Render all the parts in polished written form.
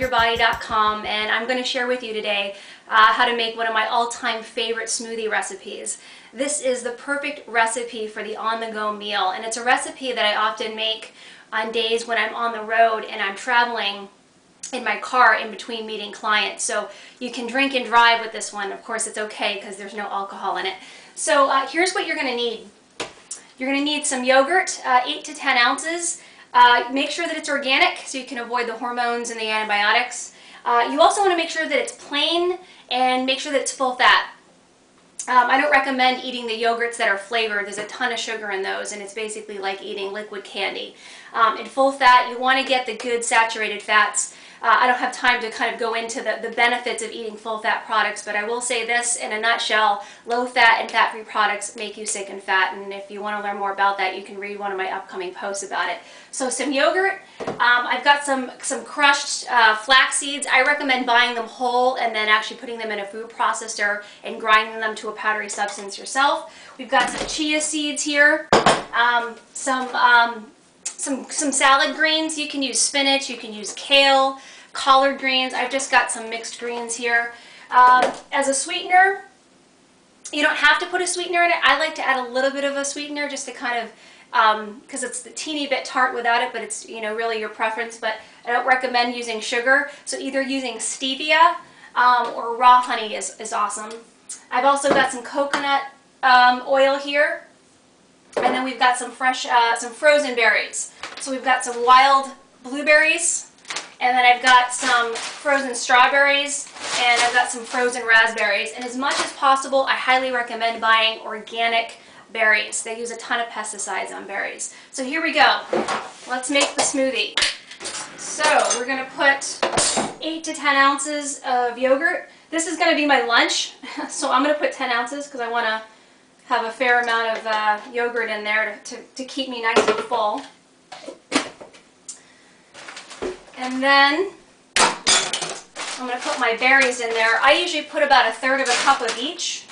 loveyourbody.com, and I'm going to share with you today how to make one of my all-time favorite smoothie recipes. This is the perfect recipe for the on-the-go meal, and it's a recipe that I often make on days when I'm on the road and I'm traveling in my car in between meeting clients. So you can drink and drive with this one. Of course, it's okay because there's no alcohol in it. So here's what you're going to need. You're going to need some yogurt, 8 to 10 ounces. Make sure that it's organic so you can avoid the hormones and the antibiotics. You also want to make sure that it's plain and make sure that it's full fat. I don't recommend eating the yogurts that are flavored. There's a ton of sugar in those, and it's basically like eating liquid candy. In full fat, you want to get the good saturated fats. I don't have time to kind of go into the benefits of eating full fat products, but I will say this in a nutshell: low fat and fat free products make you sick and fat, and if you want to learn more about that, you can read one of my upcoming posts about it. So some yogurt, I've got some crushed flax seeds. I recommend buying them whole and then actually putting them in a food processor and grinding them to a powdery substance yourself. We've got some chia seeds here, some salad greens. You can use spinach, you can use kale, collard greens. I've just got some mixed greens here. As a sweetener, you don't have to put a sweetener in it. I like to add a little bit of a sweetener just to kind of, because it's the teeny bit tart without it, but it's, you know, really your preference. But I don't recommend using sugar, so either using stevia or raw honey is awesome. I've also got some coconut oil here. And then we've got some fresh, some frozen berries. So we've got some wild blueberries, and then I've got some frozen strawberries, and I've got some frozen raspberries. And as much as possible, I highly recommend buying organic berries. They use a ton of pesticides on berries. So here we go. Let's make the smoothie. So we're going to put 8 to 10 ounces of yogurt. This is going to be my lunch, so I'm going to put 10 ounces because I want to have a fair amount of yogurt in there to keep me nice and full. And then I'm going to put my berries in there. I usually put about 1/3 of a cup of each.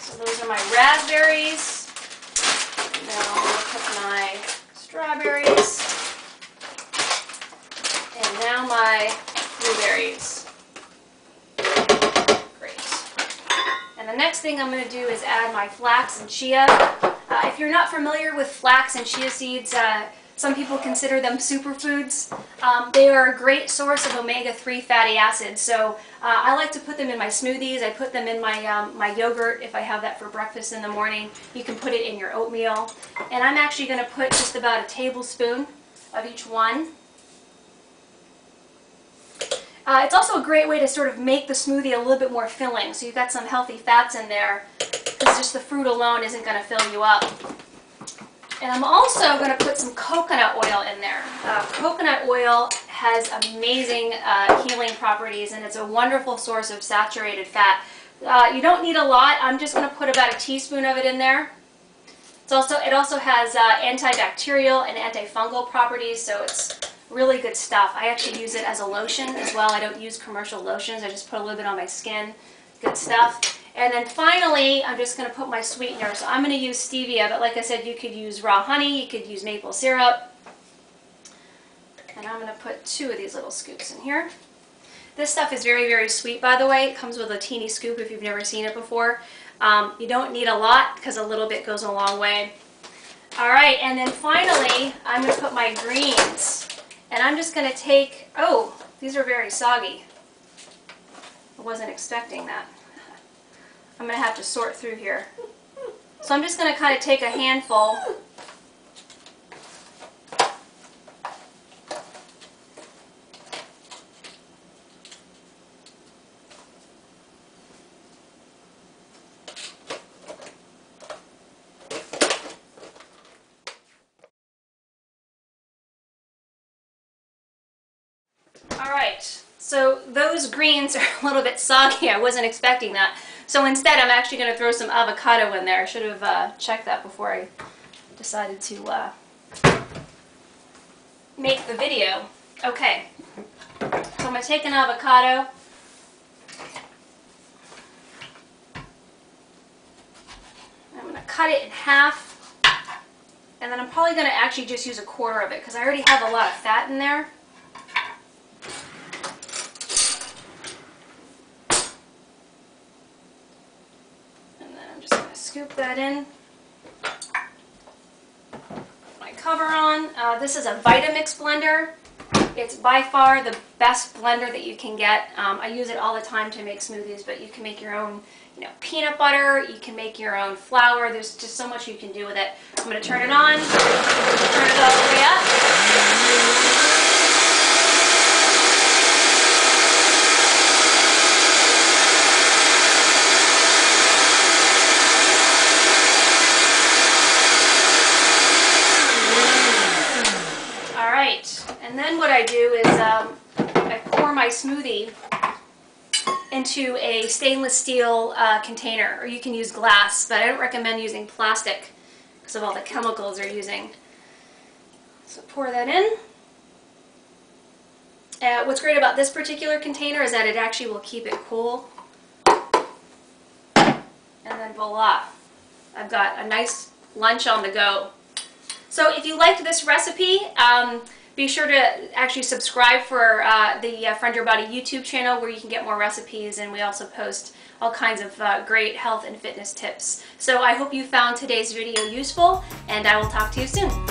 So those are my raspberries. Now I'm going to put my strawberries, and now my blueberries. Great. And the next thing I'm going to do is add my flax and chia. If you're not familiar with flax and chia seeds, some people consider them superfoods. They are a great source of omega-3 fatty acids, so I like to put them in my smoothies. I put them in my, my yogurt if I have that for breakfast in the morning. You can put it in your oatmeal. And I'm actually going to put just about a tablespoon of each one. It's also a great way to sort of make the smoothie a little bit more filling, so you've got some healthy fats in there, because just the fruit alone isn't going to fill you up. And I'm also going to put some coconut oil in there. Coconut oil has amazing healing properties, and it's a wonderful source of saturated fat. You don't need a lot. I'm just going to put about a teaspoon of it in there. It also has antibacterial and antifungal properties, so it's really good stuff. I actually use it as a lotion as well. I don't use commercial lotions. I just put a little bit on my skin. Good stuff. And then finally, I'm just going to put my sweetener. So I'm going to use stevia, but like I said, you could use raw honey, you could use maple syrup. And I'm going to put 2 of these little scoops in here. This stuff is very, very sweet, by the way. It comes with a teeny scoop if you've never seen it before. You don't need a lot because a little bit goes a long way. Alright, and then finally, I'm going to put my greens. And I'm just going to take, oh, these are very soggy. I wasn't expecting that. I'm going to have to sort through here. So I'm just going to kind of take a handful. Alright, so those greens are a little bit soggy. I wasn't expecting that. So instead, I'm actually going to throw some avocado in there. I should have checked that before I decided to make the video. Okay, so I'm going to take an avocado, cut it in half, and then I'm probably going to actually just use a quarter of it because I already have a lot of fat in there. And then I'm just going to scoop that in. Put my cover on. This is a Vitamix blender. It's by far the best blender that you can get. I use it all the time to make smoothies, but you can make your own, peanut butter. You can make your own flour. There's just so much you can do with it. I'm going to turn it on, turn it all the way up. All right, and then what I do is I pour my smoothie into a stainless steel container, or you can use glass, but I don't recommend using plastic because of all the chemicals they're using. So pour that in. What's great about this particular container is that it actually will keep it cool. And then voila, I've got a nice lunch on the go. So if you liked this recipe, be sure to actually subscribe for the Friend Your Body YouTube channel, where you can get more recipes, and we also post all kinds of great health and fitness tips. So I hope you found today's video useful, and I will talk to you soon.